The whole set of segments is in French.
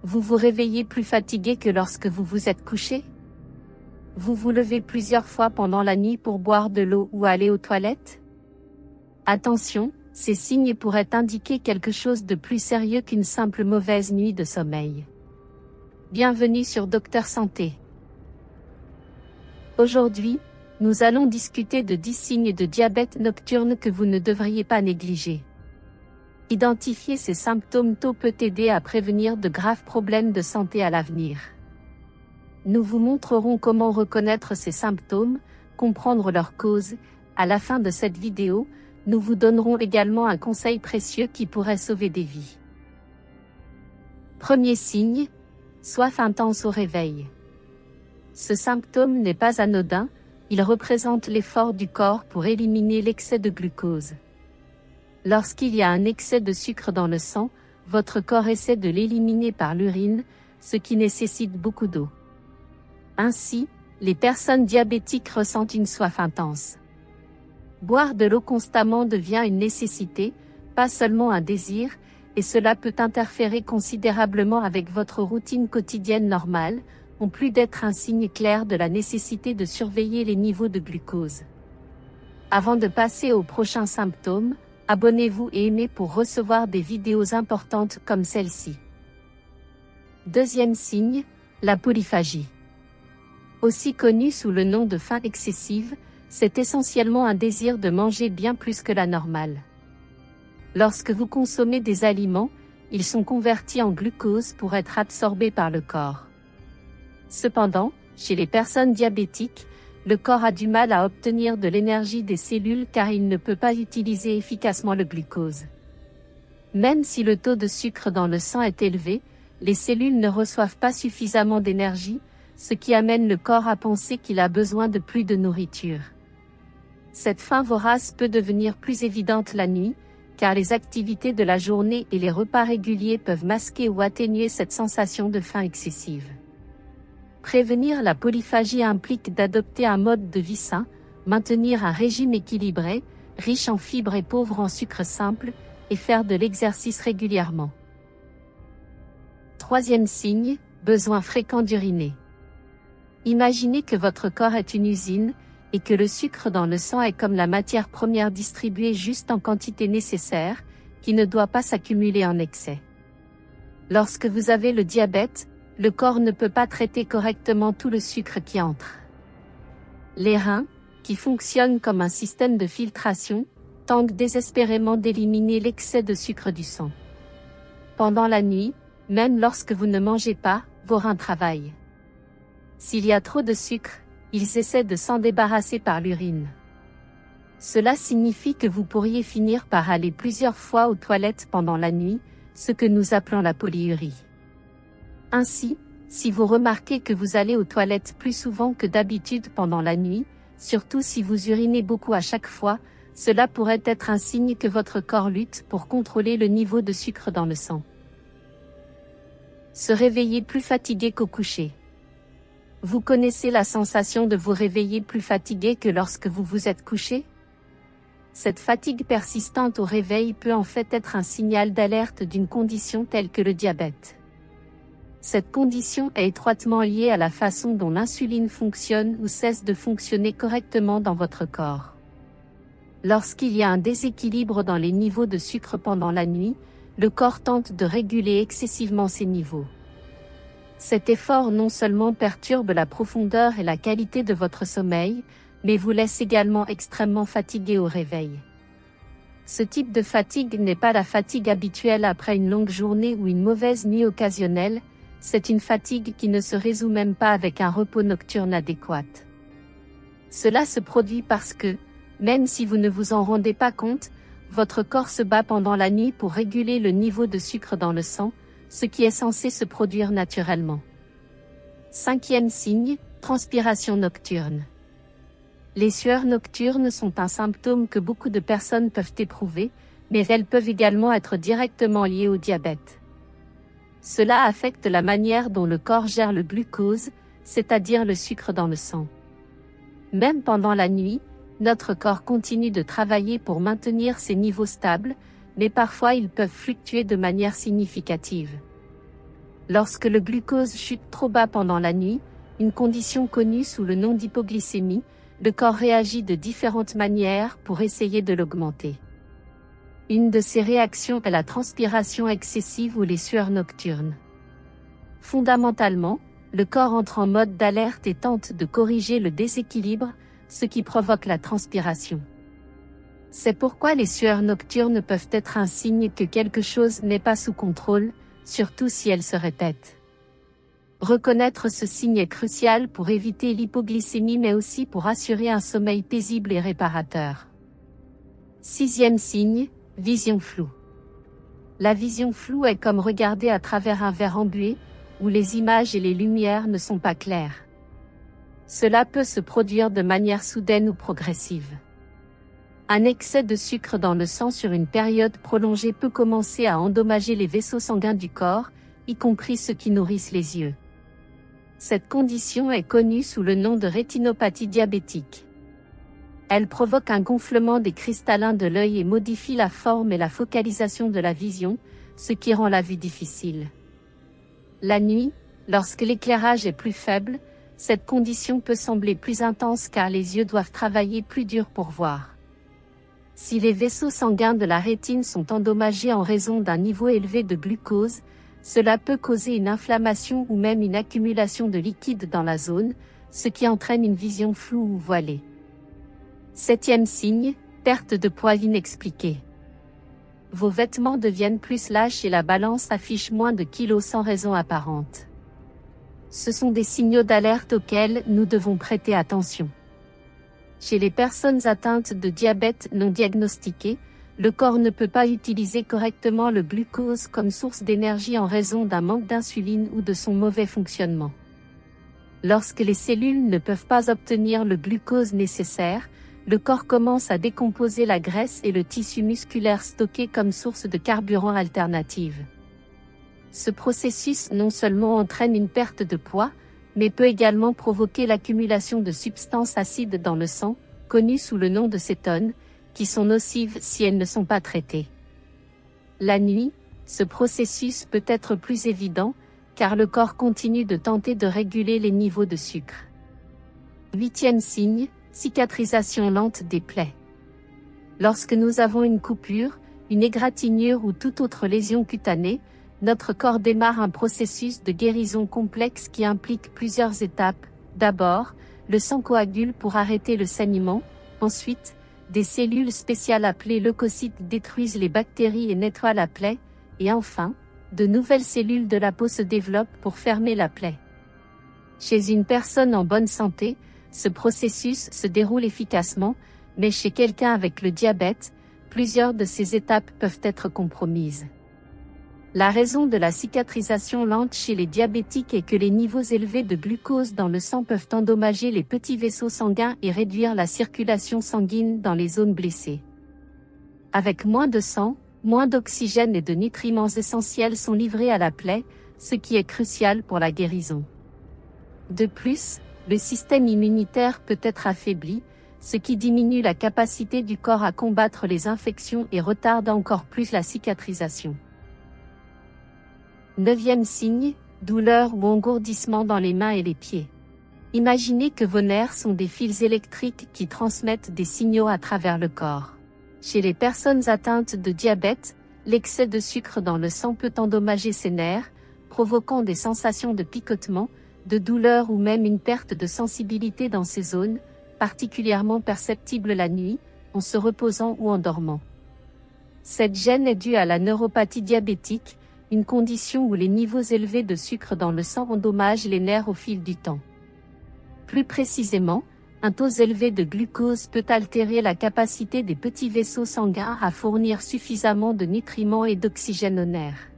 Vous vous réveillez plus fatigué que lorsque vous vous êtes couché? Vous vous levez plusieurs fois pendant la nuit pour boire de l'eau ou aller aux toilettes? Attention, ces signes pourraient indiquer quelque chose de plus sérieux qu'une simple mauvaise nuit de sommeil. Bienvenue sur Docteur Santé. Aujourd'hui, nous allons discuter de 10 signes de diabète nocturne que vous ne devriez pas négliger. Identifier ces symptômes tôt peut aider à prévenir de graves problèmes de santé à l'avenir. Nous vous montrerons comment reconnaître ces symptômes, comprendre leurs causes. À la fin de cette vidéo, nous vous donnerons également un conseil précieux qui pourrait sauver des vies. Premier signe, soif intense au réveil. Ce symptôme n'est pas anodin, il représente l'effort du corps pour éliminer l'excès de glucose. Lorsqu'il y a un excès de sucre dans le sang, votre corps essaie de l'éliminer par l'urine, ce qui nécessite beaucoup d'eau. Ainsi, les personnes diabétiques ressentent une soif intense. Boire de l'eau constamment devient une nécessité, pas seulement un désir, et cela peut interférer considérablement avec votre routine quotidienne normale, en plus d'être un signe clair de la nécessité de surveiller les niveaux de glucose. Avant de passer aux prochains symptômes, abonnez-vous et aimez pour recevoir des vidéos importantes comme celle-ci. Deuxième signe, la polyphagie. Aussi connue sous le nom de faim excessive, c'est essentiellement un désir de manger bien plus que la normale. Lorsque vous consommez des aliments, ils sont convertis en glucose pour être absorbés par le corps. Cependant, chez les personnes diabétiques, le corps a du mal à obtenir de l'énergie des cellules car il ne peut pas utiliser efficacement le glucose. Même si le taux de sucre dans le sang est élevé, les cellules ne reçoivent pas suffisamment d'énergie, ce qui amène le corps à penser qu'il a besoin de plus de nourriture. Cette faim vorace peut devenir plus évidente la nuit, car les activités de la journée et les repas réguliers peuvent masquer ou atténuer cette sensation de faim excessive. Prévenir la polyphagie implique d'adopter un mode de vie sain, maintenir un régime équilibré, riche en fibres et pauvre en sucre simple, et faire de l'exercice régulièrement. Troisième signe, besoin fréquent d'uriner. Imaginez que votre corps est une usine, et que le sucre dans le sang est comme la matière première distribuée juste en quantité nécessaire, qui ne doit pas s'accumuler en excès. Lorsque vous avez le diabète, le corps ne peut pas traiter correctement tout le sucre qui entre. Les reins, qui fonctionnent comme un système de filtration, tentent désespérément d'éliminer l'excès de sucre du sang. Pendant la nuit, même lorsque vous ne mangez pas, vos reins travaillent. S'il y a trop de sucre, ils essaient de s'en débarrasser par l'urine. Cela signifie que vous pourriez finir par aller plusieurs fois aux toilettes pendant la nuit, ce que nous appelons la polyurie. Ainsi, si vous remarquez que vous allez aux toilettes plus souvent que d'habitude pendant la nuit, surtout si vous urinez beaucoup à chaque fois, cela pourrait être un signe que votre corps lutte pour contrôler le niveau de sucre dans le sang. Se réveiller plus fatigué qu'au coucher. Vous connaissez la sensation de vous réveiller plus fatigué que lorsque vous vous êtes couché? Cette fatigue persistante au réveil peut en fait être un signal d'alerte d'une condition telle que le diabète. Cette condition est étroitement liée à la façon dont l'insuline fonctionne ou cesse de fonctionner correctement dans votre corps. Lorsqu'il y a un déséquilibre dans les niveaux de sucre pendant la nuit, le corps tente de réguler excessivement ces niveaux. Cet effort non seulement perturbe la profondeur et la qualité de votre sommeil, mais vous laisse également extrêmement fatigué au réveil. Ce type de fatigue n'est pas la fatigue habituelle après une longue journée ou une mauvaise nuit occasionnelle, c'est une fatigue qui ne se résout même pas avec un repos nocturne adéquat. Cela se produit parce que, même si vous ne vous en rendez pas compte, votre corps se bat pendant la nuit pour réguler le niveau de sucre dans le sang, ce qui est censé se produire naturellement. Cinquième signe, transpiration nocturne. Les sueurs nocturnes sont un symptôme que beaucoup de personnes peuvent éprouver, mais elles peuvent également être directement liées au diabète. Cela affecte la manière dont le corps gère le glucose, c'est-à-dire le sucre dans le sang. Même pendant la nuit, notre corps continue de travailler pour maintenir ces niveaux stables, mais parfois ils peuvent fluctuer de manière significative. Lorsque le glucose chute trop bas pendant la nuit, une condition connue sous le nom d'hypoglycémie, le corps réagit de différentes manières pour essayer de l'augmenter. Une de ces réactions est la transpiration excessive ou les sueurs nocturnes. Fondamentalement, le corps entre en mode d'alerte et tente de corriger le déséquilibre, ce qui provoque la transpiration. C'est pourquoi les sueurs nocturnes peuvent être un signe que quelque chose n'est pas sous contrôle, surtout si elles se répètent. Reconnaître ce signe est crucial pour éviter l'hypoglycémie mais aussi pour assurer un sommeil paisible et réparateur. 6e signe, vision floue. La vision floue est comme regarder à travers un verre embué, où les images et les lumières ne sont pas claires. Cela peut se produire de manière soudaine ou progressive. Un excès de sucre dans le sang sur une période prolongée peut commencer à endommager les vaisseaux sanguins du corps, y compris ceux qui nourrissent les yeux. Cette condition est connue sous le nom de rétinopathie diabétique. Elle provoque un gonflement des cristallins de l'œil et modifie la forme et la focalisation de la vision, ce qui rend la vue difficile. La nuit, lorsque l'éclairage est plus faible, cette condition peut sembler plus intense car les yeux doivent travailler plus dur pour voir. Si les vaisseaux sanguins de la rétine sont endommagés en raison d'un niveau élevé de glucose, cela peut causer une inflammation ou même une accumulation de liquide dans la zone, ce qui entraîne une vision floue ou voilée. 7e signe, perte de poids inexpliquée. Vos vêtements deviennent plus lâches et la balance affiche moins de kilos sans raison apparente. Ce sont des signaux d'alerte auxquels nous devons prêter attention. Chez les personnes atteintes de diabète non diagnostiqué, le corps ne peut pas utiliser correctement le glucose comme source d'énergie en raison d'un manque d'insuline ou de son mauvais fonctionnement. Lorsque les cellules ne peuvent pas obtenir le glucose nécessaire, le corps commence à décomposer la graisse et le tissu musculaire stocké comme source de carburant alternative. Ce processus non seulement entraîne une perte de poids, mais peut également provoquer l'accumulation de substances acides dans le sang, connues sous le nom de cétones, qui sont nocives si elles ne sont pas traitées. La nuit, ce processus peut être plus évident, car le corps continue de tenter de réguler les niveaux de sucre. 8e signe, cicatrisation lente des plaies. Lorsque nous avons une coupure, une égratignure ou toute autre lésion cutanée, notre corps démarre un processus de guérison complexe qui implique plusieurs étapes. D'abord, le sang coagule pour arrêter le saignement. Ensuite, des cellules spéciales appelées leucocytes détruisent les bactéries et nettoient la plaie. Et enfin, de nouvelles cellules de la peau se développent pour fermer la plaie. Chez une personne en bonne santé, ce processus se déroule efficacement, mais chez quelqu'un avec le diabète, plusieurs de ces étapes peuvent être compromises. La raison de la cicatrisation lente chez les diabétiques est que les niveaux élevés de glucose dans le sang peuvent endommager les petits vaisseaux sanguins et réduire la circulation sanguine dans les zones blessées. Avec moins de sang, moins d'oxygène et de nutriments essentiels sont livrés à la plaie, ce qui est crucial pour la guérison. De plus, le système immunitaire peut être affaibli, ce qui diminue la capacité du corps à combattre les infections et retarde encore plus la cicatrisation. 9e signe, douleur ou engourdissement dans les mains et les pieds. Imaginez que vos nerfs sont des fils électriques qui transmettent des signaux à travers le corps. Chez les personnes atteintes de diabète, l'excès de sucre dans le sang peut endommager ces nerfs, provoquant des sensations de picotement, de douleur ou même une perte de sensibilité dans ces zones, particulièrement perceptibles la nuit, en se reposant ou en dormant. Cette gêne est due à la neuropathie diabétique, une condition où les niveaux élevés de sucre dans le sang endommagent les nerfs au fil du temps. Plus précisément, un taux élevé de glucose peut altérer la capacité des petits vaisseaux sanguins à fournir suffisamment de nutriments et d'oxygène aux nerfs.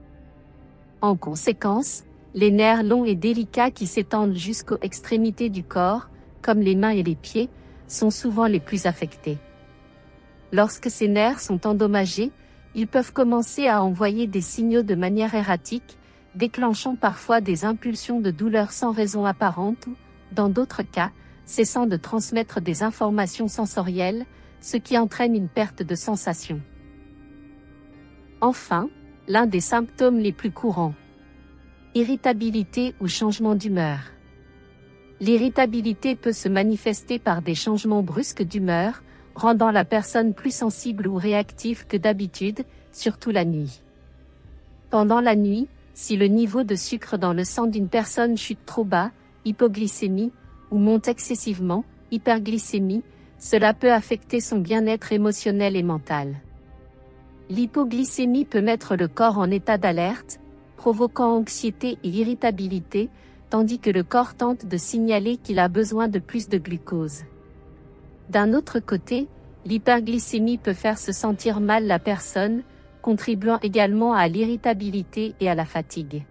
En conséquence, les nerfs longs et délicats qui s'étendent jusqu'aux extrémités du corps, comme les mains et les pieds, sont souvent les plus affectés. Lorsque ces nerfs sont endommagés, ils peuvent commencer à envoyer des signaux de manière erratique, déclenchant parfois des impulsions de douleur sans raison apparente ou, dans d'autres cas, cessant de transmettre des informations sensorielles, ce qui entraîne une perte de sensation. Enfin, l'un des symptômes les plus courants. Irritabilité ou changement d'humeur. L'irritabilité peut se manifester par des changements brusques d'humeur, rendant la personne plus sensible ou réactive que d'habitude, surtout la nuit. Pendant la nuit, si le niveau de sucre dans le sang d'une personne chute trop bas, hypoglycémie, ou monte excessivement, hyperglycémie, cela peut affecter son bien-être émotionnel et mental. L'hypoglycémie peut mettre le corps en état d'alerte, provoquant anxiété et irritabilité, tandis que le corps tente de signaler qu'il a besoin de plus de glucose. D'un autre côté, l'hyperglycémie peut faire se sentir mal la personne, contribuant également à l'irritabilité et à la fatigue.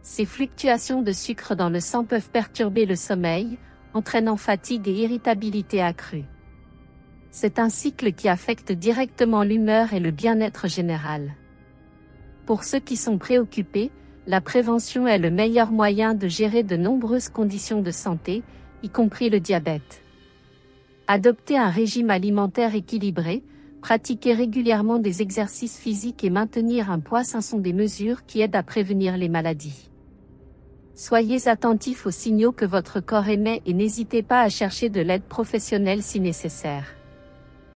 Ces fluctuations de sucre dans le sang peuvent perturber le sommeil, entraînant fatigue et irritabilité accrue. C'est un cycle qui affecte directement l'humeur et le bien-être général. Pour ceux qui sont préoccupés, la prévention est le meilleur moyen de gérer de nombreuses conditions de santé, y compris le diabète. Adopter un régime alimentaire équilibré, pratiquer régulièrement des exercices physiques et maintenir un poids sain sont des mesures qui aident à prévenir les maladies. Soyez attentifs aux signaux que votre corps émet et n'hésitez pas à chercher de l'aide professionnelle si nécessaire.